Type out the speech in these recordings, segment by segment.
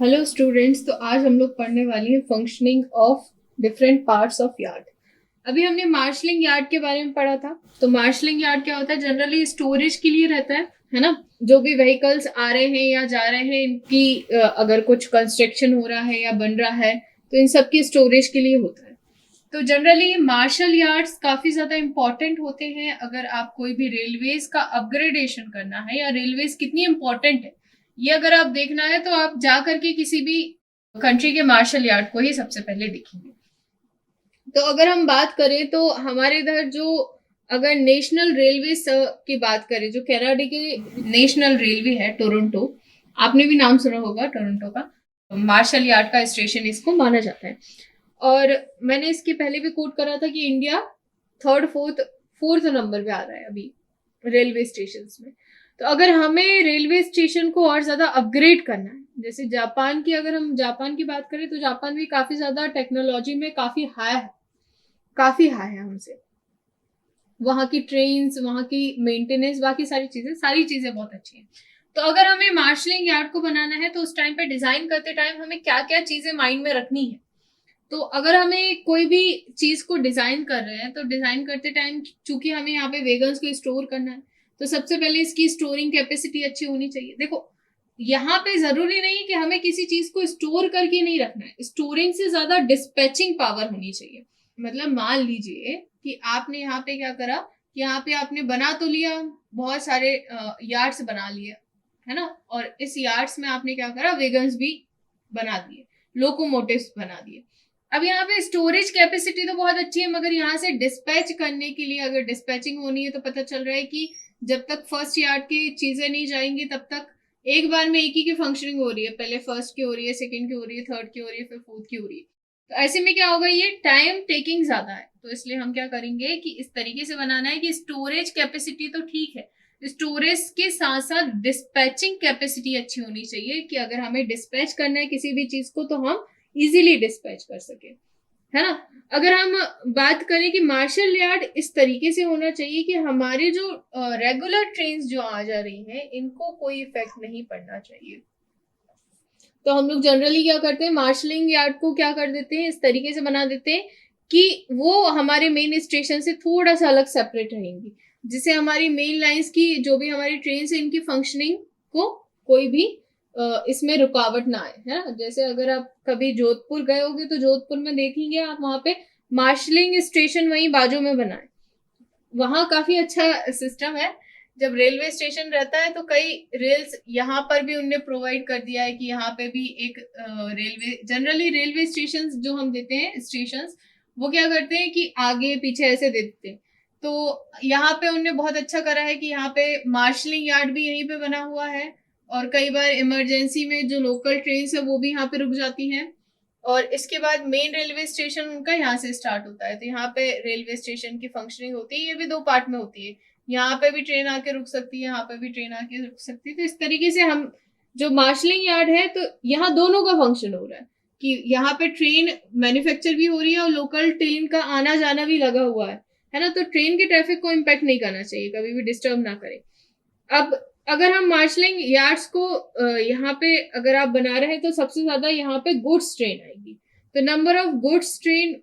Hello students. तो आज हम लोग पढ़ने वाले हैं functioning of different parts of yard. अभी हमने मार्शलिंग यार्ड के बारे में पढ़ा था। तो मार्शलिंग यार्ड क्या होता है? जनरली स्टोरेज के लिए रहता है ना। जो भी व्हीकल्स आ रहे हैं या जा रहे हैं, इनकी अगर कुछ कंस्ट्रक्शन हो रहा है या बन रहा है तो इन सब की स्टोरेज के लिए होता है। तो जनरली मार्शल यार्ड्स काफी ज्यादा इंपॉर्टेंट होते हैं। अगर आप कोई भी रेलवेज का अपग्रेडेशन करना है या रेलवेज कितनी इंपॉर्टेंट है ये अगर आप देखना है तो आप जा करके किसी भी कंट्री के मार्शल यार्ड को ही सबसे पहले देखेंगे। तो अगर हम बात करें तो हमारे इधर जो अगर नेशनल रेलवे की बात करें, जो कनाडा की नेशनल रेलवे है टोरंटो, आपने भी नाम सुना होगा टोरंटो का। मार्शल यार्ड का स्टेशन इसको माना जाता है। और मैंने इसके पहले भी कोट करा था कि इंडिया थर्ड फोर्थ नंबर पे आ रहा है अभी रेलवे स्टेशन में। तो अगर हमें रेलवे स्टेशन को और ज्यादा अपग्रेड करना है, जैसे जापान की, अगर हम जापान की बात करें तो जापान भी काफी ज्यादा टेक्नोलॉजी में काफी हाई है हमसे। वहां की ट्रेन्स, वहां की मेंटेनेंस, बाकी सारी चीजें बहुत अच्छी हैं। तो अगर हमें मार्शलिंग यार्ड को बनाना है तो उस टाइम पे डिजाइन करते टाइम हमें क्या क्या चीजें माइंड में रखनी है। तो अगर हमें कोई भी चीज को डिजाइन कर रहे हैं तो डिजाइन करते टाइम चूंकि हमें यहाँ पे वेगन्स को स्टोर करना है तो सबसे पहले इसकी स्टोरिंग कैपेसिटी अच्छी होनी चाहिए। देखो, यहाँ पे जरूरी नहीं कि हमें किसी चीज को स्टोर करके नहीं रखना है, स्टोरिंग से ज्यादा डिस्पैचिंग पावर होनी चाहिए। मतलब मान लीजिए कि आपने यहाँ पे क्या करा कि यहाँ पे आपने बना तो लिया, बहुत सारे यार्ड्स बना लिए, है ना। और इस यार्ड्स में आपने क्या करा, वेगन्स भी बना दिए, लोकोमोटिव्स बना दिए। अब यहाँ पे स्टोरेज कैपेसिटी तो बहुत अच्छी है, मगर यहाँ से डिस्पैच करने के लिए अगर डिस्पैचिंग होनी है तो पता चल रहा है कि जब तक फर्स्ट यार्ड की चीजें नहीं जाएंगी तब तक एक बार में एक ही की फंक्शनिंग हो रही है। पहले फर्स्ट की हो रही है, सेकंड की हो रही है, थर्ड की हो रही है, फिर फोर्थ की हो रही है। तो ऐसे में क्या होगा, ये टाइम टेकिंग ज्यादा है। तो इसलिए हम क्या करेंगे कि इस तरीके से बनाना है कि स्टोरेज कैपेसिटी तो ठीक है, स्टोरेज के साथ साथ डिस्पैचिंग कैपेसिटी अच्छी होनी चाहिए कि अगर हमें डिस्पैच करना है किसी भी चीज को तो हम इजीली डिस्पैच कर सके, है ना। अगर हम बात करें कि मार्शल यार्ड इस तरीके से होना चाहिए कि हमारे जो रेगुलर ट्रेन जो आ जा रही हैं इनको कोई इफेक्ट नहीं पड़ना चाहिए। तो हम लोग जनरली क्या करते हैं, मार्शलिंग यार्ड को क्या कर देते हैं, इस तरीके से बना देते हैं कि वो हमारे मेन स्टेशन से थोड़ा सा अलग सेपरेट रहेंगी, जिससे हमारी मेन लाइंस की जो भी हमारी ट्रेन है इनकी फंक्शनिंग को कोई भी इसमें रुकावट ना आए, है ना। जैसे अगर आप कभी जोधपुर गए होगे तो जोधपुर में देखेंगे आप, वहां पे मार्शलिंग स्टेशन वहीं बाजू में बना है। वहां काफी अच्छा सिस्टम है। जब रेलवे स्टेशन रहता है तो कई रेल्स यहाँ पर भी उनने प्रोवाइड कर दिया है कि यहाँ पे भी एक रेलवे, जनरली रेलवे स्टेशन जो हम देते हैं स्टेशन, वो क्या करते हैं कि आगे पीछे ऐसे दे देते हैं। तो यहाँ पे उनने बहुत अच्छा करा है कि यहाँ पे मार्शलिंग यार्ड भी यहीं पे बना हुआ है। और कई बार इमरजेंसी में जो लोकल ट्रेन है वो भी यहाँ पे रुक जाती हैं। और इसके बाद मेन रेलवे स्टेशन उनका यहाँ से स्टार्ट होता है। तो यहाँ पे रेलवे स्टेशन की फंक्शनिंग होती है, ये भी दो पार्ट में होती है। यहाँ पे भी ट्रेन आके रुक सकती है, यहाँ पे भी ट्रेन आके रुक सकती है। तो इस तरीके से हम जो मार्शलिंग यार्ड है तो यहाँ दोनों का फंक्शन हो रहा है कि यहाँ पे ट्रेन मैन्युफैक्चर भी हो रही है और लोकल ट्रेन का आना जाना भी लगा हुआ है ना। तो ट्रेन के ट्रैफिक को इम्पैक्ट नहीं करना चाहिए, कभी भी डिस्टर्ब ना करे। अब अगर हम मार्शलिंग यार्ड्स को यहाँ पे अगर आप बना रहे हैं तो सबसे ज्यादा यहाँ पे गुड्स ट्रेन आएगी। तो नंबर ऑफ गुड्स ट्रेन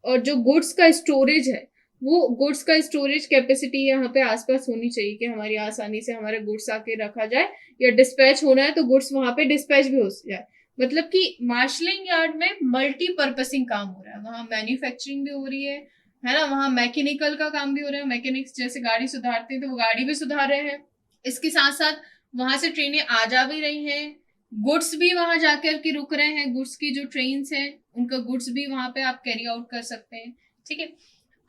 और जो गुड्स का स्टोरेज है, वो गुड्स का स्टोरेज कैपेसिटी यहाँ पे आसपास होनी चाहिए कि हमारी आसानी से हमारे गुड्स आके रखा जाए, या डिस्पैच होना है तो गुड्स वहां पे डिस्पैच भी हो जाए। मतलब कि मार्शलिंग यार्ड में मल्टीपर्पसिंग काम हो रहा है, वहां मैन्युफैक्चरिंग भी हो रही है ना। वहां मैकेनिकल का काम भी हो रहा है, मैकेनिक्स जैसे गाड़ी सुधारते हैं तो वो गाड़ी भी सुधार रहे हैं। इसके साथ साथ वहां से ट्रेनें आ जा भी रही हैं, गुड्स भी वहां जाकर के रुक रहे हैं, गुड्स की जो ट्रेन है उनका गुड्स भी वहां पे आप कैरी आउट कर सकते हैं। ठीक है।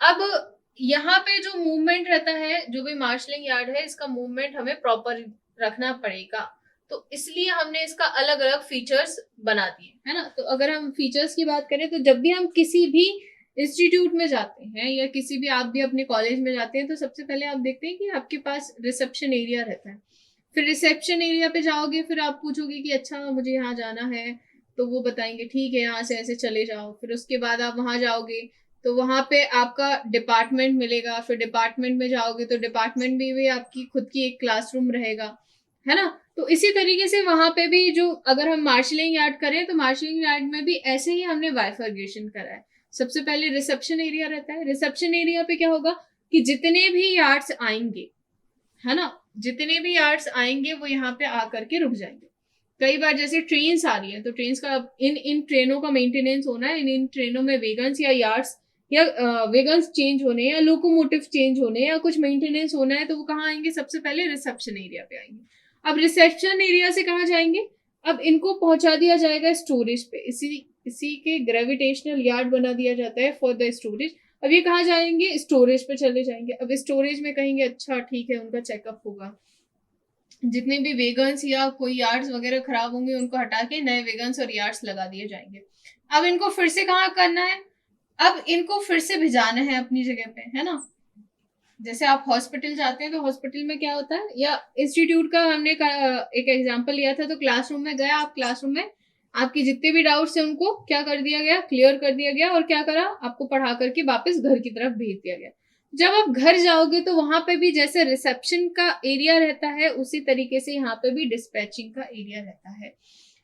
अब यहाँ पे जो मूवमेंट रहता है, जो भी मार्शलिंग यार्ड है इसका मूवमेंट हमें प्रॉपर रखना पड़ेगा। तो इसलिए हमने इसका अलग अलग फीचर्स बना दिए, है ना। तो अगर हम फीचर्स की बात करें तो जब भी हम किसी भी इंस्टीट्यूट में जाते हैं या किसी भी आप भी अपने कॉलेज में जाते हैं तो सबसे पहले आप देखते हैं कि आपके पास रिसेप्शन एरिया रहता है। फिर रिसेप्शन एरिया पे जाओगे, फिर आप पूछोगे कि अच्छा मुझे यहाँ जाना है, तो वो बताएंगे ठीक है यहाँ से ऐसे चले जाओ। फिर उसके बाद आप वहां जाओगे तो वहां पे आपका डिपार्टमेंट मिलेगा। फिर डिपार्टमेंट में जाओगे तो डिपार्टमेंट में भी आपकी खुद की एक क्लासरूम रहेगा, है ना। तो इसी तरीके से वहां पे भी जो अगर हम मार्शलिंग यार्ड करें तो मार्शलिंग यार्ड में भी ऐसे ही हमने बाइफर्गेशन करा है। सबसे पहले रिसेप्शन एरिया रहता है। रिसेप्शन एरिया पे क्या होगा कि जितने भी यार्ड्स आएंगे, है ना, जितने भी यार्ड्स आएंगे वो यहाँ पे आकर के रुक जाएंगे। कई बार जैसे ट्रेन्स आ रही है तो ट्रेन्स का इन ट्रेनों का मेंटेनेंस होना है, इन ट्रेनों में वेगन्स या यार्ड्स या वेगन्स चेंज होने या लोकोमोटिव चेंज होने या कुछ मेंटेनेंस होना है तो वो कहाँ आएंगे, सबसे पहले रिसेप्शन एरिया पे आएंगे। अब रिसेप्शन एरिया से कहाँ जाएंगे, अब इनको पहुंचा दिया जाएगा स्टोरेज पे। इसी के ग्रेविटेशनल यार्ड बना दिया जाता है फॉर द स्टोरेज। अब ये कहाँ जाएंगे, स्टोरेज पे चले जाएंगे। अब स्टोरेज में कहेंगे अच्छा ठीक है, उनका चेकअप होगा, जितने भी वेगन्स या कोई यार्ड्स वगैरह खराब होंगे उनको हटा के नए वेगन्स और यार्ड्स लगा दिए जाएंगे। अब इनको फिर से कहाँ करना है, अब इनको फिर से भिजाना है अपनी जगह पे, है ना। जैसे आप हॉस्पिटल जाते हैं तो हॉस्पिटल में क्या होता है, या इंस्टीट्यूट का हमने एक एग्जांपल लिया था, तो क्लासरूम में गया आप, क्लासरूम में आपके जितने भी डाउट्स हैं उनको क्या कर दिया गया, क्लियर कर दिया गया, और क्या करा, आपको पढ़ा करके वापस घर की तरफ भेज दिया गया। जब आप घर जाओगे तो वहां पे भी जैसे रिसेप्शन का एरिया रहता है उसी तरीके से यहाँ पे भी डिस्पैचिंग का एरिया रहता है।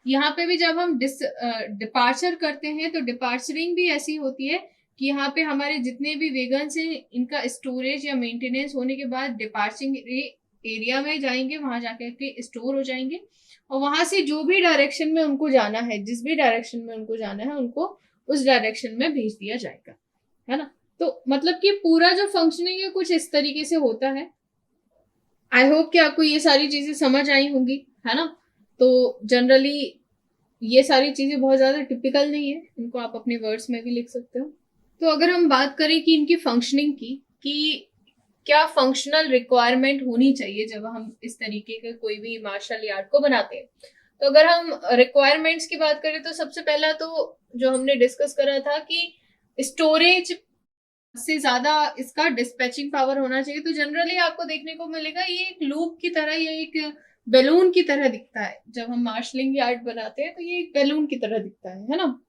यहाँ पे भी जब हम डिपार्चर करते हैं तो डिपार्चरिंग भी ऐसी होती है कि यहाँ पे हमारे जितने भी वेगन्स हैं इनका स्टोरेज या मेंटेनेंस होने के बाद डिपार्चिंग एरिया में जाएंगे, वहां जाकर के स्टोर हो जाएंगे, और वहां से जो भी डायरेक्शन में उनको जाना है, जिस भी डायरेक्शन में उनको जाना है, उनको उस डायरेक्शन में भेज दिया जाएगा, है ना। तो मतलब कि पूरा जो फंक्शनिंग है कुछ इस तरीके से होता है। आई होप कि आपको ये सारी चीजें समझ आई होंगी, है ना। तो जनरली ये सारी चीजें बहुत ज्यादा टिपिकल नहीं है, इनको आप अपने वर्ड्स में भी लिख सकते हो। तो अगर हम बात करें कि इनकी फंक्शनिंग की, कि क्या फंक्शनल रिक्वायरमेंट होनी चाहिए जब हम इस तरीके के कोई भी मार्शल यार्ड को बनाते हैं, तो अगर हम रिक्वायरमेंट्स की बात करें तो सबसे पहला तो जो हमने डिस्कस करा था कि स्टोरेज से ज्यादा इसका डिस्पैचिंग पावर होना चाहिए। तो जनरली आपको देखने को मिलेगा ये एक लूप की तरह या एक बैलून की तरह दिखता है। जब हम मार्शलिंग यार्ड बनाते हैं तो ये एक बैलून की तरह दिखता है ना।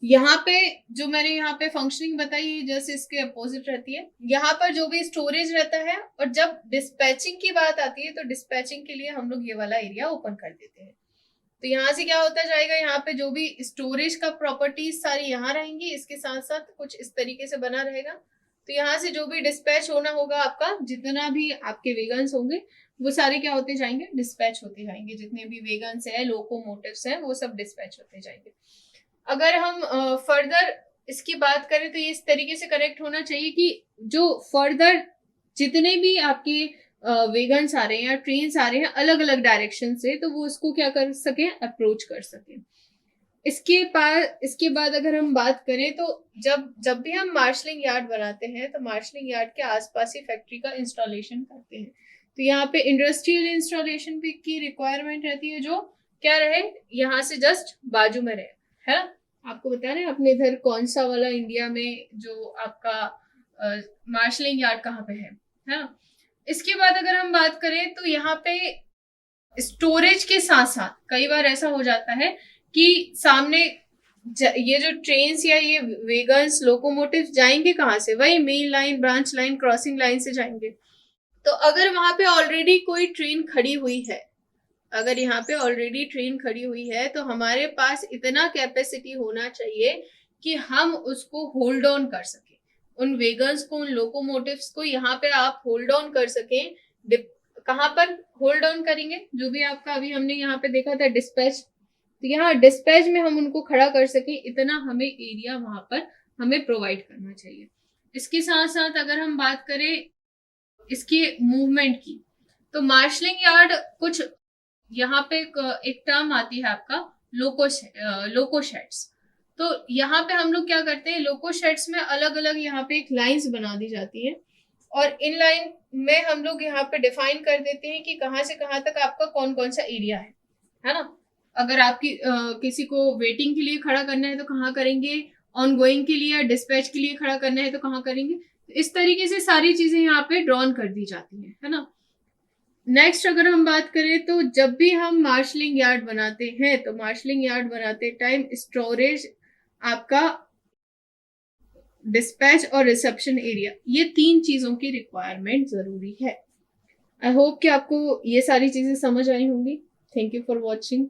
यहाँ पे जो मैंने यहाँ पे फंक्शनिंग बताई जैसे इसके अपोजिट रहती है। यहाँ पर जो भी स्टोरेज रहता है, और जब डिस्पैचिंग की बात आती है तो डिस्पैचिंग के लिए हम लोग ये वाला एरिया ओपन कर देते हैं। तो यहाँ से क्या होता जाएगा, यहाँ पे जो भी स्टोरेज का प्रॉपर्टीज सारी यहाँ रहेंगी, इसके साथ साथ कुछ इस तरीके से बना रहेगा। तो यहाँ से जो भी डिस्पैच होना होगा आपका, जितना भी आपके वेगन्स होंगे वो सारे क्या होते जाएंगे, डिस्पैच होते जाएंगे। जितने भी वेगन्स है, लोकोमोटिव्स हैं, वो सब डिस्पैच होते जाएंगे। अगर हम फर्दर इसकी बात करें तो ये इस तरीके से करेक्ट होना चाहिए कि जो फर्दर जितने भी आपके वेगन्स आ रहे हैं या ट्रेन्स आ रहे हैं अलग अलग डायरेक्शन से, तो वो उसको क्या कर सके, अप्रोच कर सके। इसके बाद अगर हम बात करें तो जब भी हम मार्शलिंग यार्ड बनाते हैं तो मार्शलिंग यार्ड के आसपास ही फैक्ट्री का इंस्टॉलेशन करते हैं। तो यहाँ पे इंडस्ट्रियल इंस्टॉलेशन भी की रिक्वायरमेंट रहती है, जो क्या रहे, यहाँ से जस्ट बाजू में रहे, है ना। आपको बता रहे हैं अपने इधर कौन सा वाला इंडिया में जो आपका मार्शलिंग यार्ड कहाँ पे है ना। इसके बाद अगर हम बात करें तो यहाँ पे स्टोरेज के साथ साथ कई बार ऐसा हो जाता है कि सामने ये जो ट्रेन्स या ये वेगन्स लोकोमोटिव जाएंगे कहाँ से, वही main line, branch line, crossing line से जाएंगे। तो अगर वहां पे ऑलरेडी कोई ट्रेन खड़ी हुई है, अगर यहाँ पे ऑलरेडी ट्रेन खड़ी हुई है तो हमारे पास इतना कैपेसिटी होना चाहिए कि हम उसको होल्ड ऑन कर सके, उन वेगन्स को, उन लोकोमोटिव्स को यहाँ पे आप होल्ड ऑन कर सकें। कहाँ पर होल्ड ऑन करेंगे, जो भी आपका अभी हमने यहाँ पे देखा था डिस्पैच, तो यहाँ डिस्पैच में हम उनको खड़ा कर सकें, इतना हमें एरिया वहां पर हमें प्रोवाइड करना चाहिए। इसके साथ साथ अगर हम बात करें इसके मूवमेंट की, तो मार्शलिंग यार्ड कुछ यहाँ पे एक टर्म आती है आपका लोको शेड्स। तो यहाँ पे हम लोग क्या करते हैं, लोको शेड्स में अलग अलग यहाँ पे एक लाइंस बना दी जाती है, और इन लाइन में हम लोग यहाँ पे डिफाइन कर देते हैं कि कहाँ से कहाँ तक आपका कौन कौन सा एरिया है ना। अगर आपकी किसी को वेटिंग के लिए खड़ा करना है तो कहाँ करेंगे, ऑन गोइंग के लिए या डिस्पैच के लिए खड़ा करना है तो कहाँ करेंगे। तो इस तरीके से सारी चीजें यहाँ पे ड्रॉन कर दी जाती है ना। नेक्स्ट अगर हम बात करें तो जब भी हम मार्शलिंग यार्ड बनाते हैं तो मार्शलिंग यार्ड बनाते टाइम स्टोरेज, आपका डिस्पैच और रिसेप्शन एरिया, ये तीन चीजों की रिक्वायरमेंट जरूरी है। आई होप कि आपको ये सारी चीजें समझ आई होंगी। Thank you for watching.